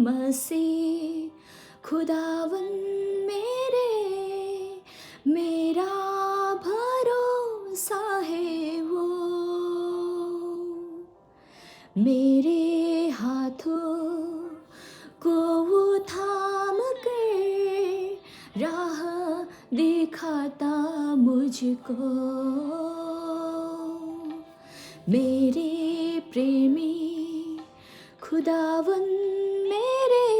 मसीह खुदावन मेरे, मेरा भरोसा है वो। मेरे हाथों को वो थाम कर राह दिखाता मुझको। मेरे प्रेमी खुदावन मेरे,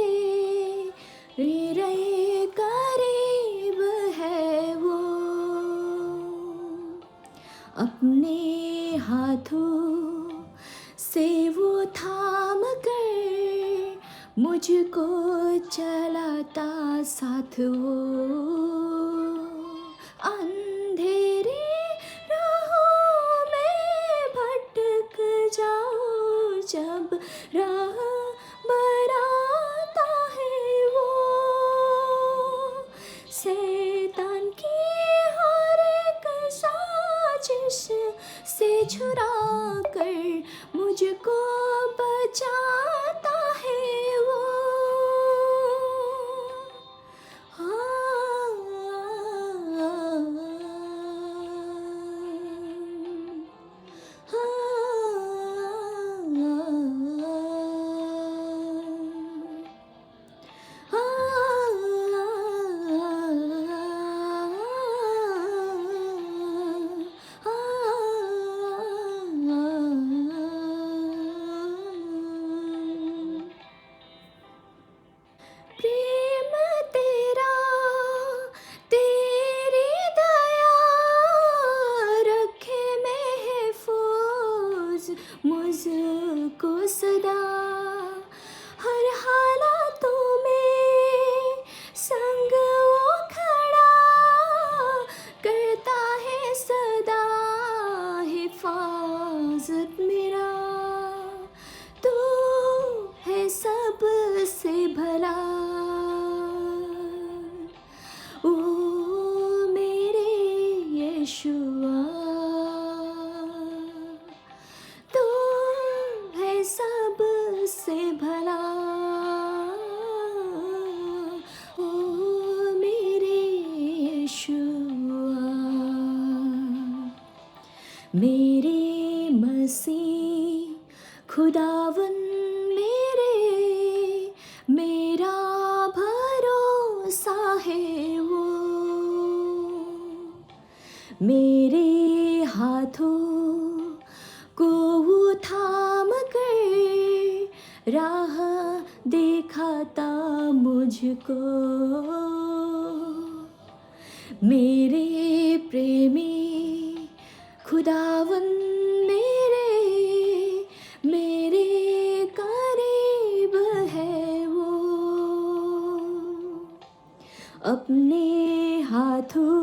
मेरे करीब है वो। अपने हाथों से वो थाम कर मुझको चलाता साथ वो। अंधेरे राहों में भटक जाऊं जब राह बनाता है वो। शैतान की हर एक साजिश से छुड़ा कर मुझको बचाता है वो। प्रेम तेरा, तेरी दया रखे महफूज मुझको सदा। हर हालातों में संग वो खड़ा करता है सदा हिफाजत मेरा। तू है सबसे भला, ओ मेरे यीशुआ। तू है सबसे भला, ओ मेरे यीशुआ। मेरे मसीह खुदावन मेरे, मेरा भरोसा है वो। मेरे हाथों को वो थाम कर राह दिखाता मुझको। मेरे प्रेमी खुदावन मेरे, मेरे करीब है वो। अपने हाथों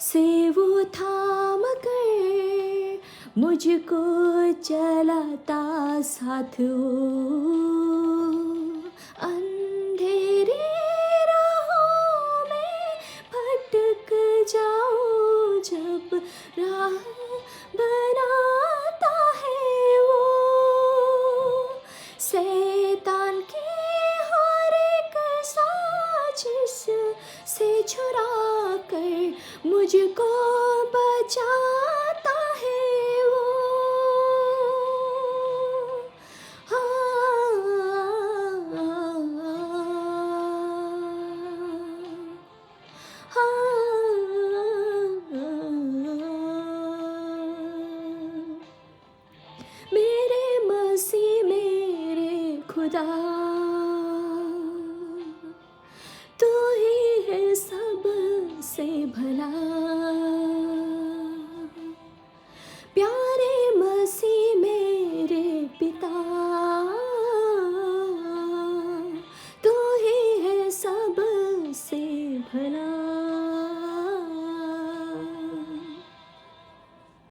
से वो थाम कर मुझको चलाता साथ वो। अंधेरे राहों में भटक जाऊं जब राह बनाता है वो। शैतान की हर एक साजिश से छुड़ा कर मुझको बचाता है वो। मेरे मसीह मेरे खुदा, तू ही है सबसे भला। प्यारे मसीह मेरे पिता, तू ही है सबसे भला।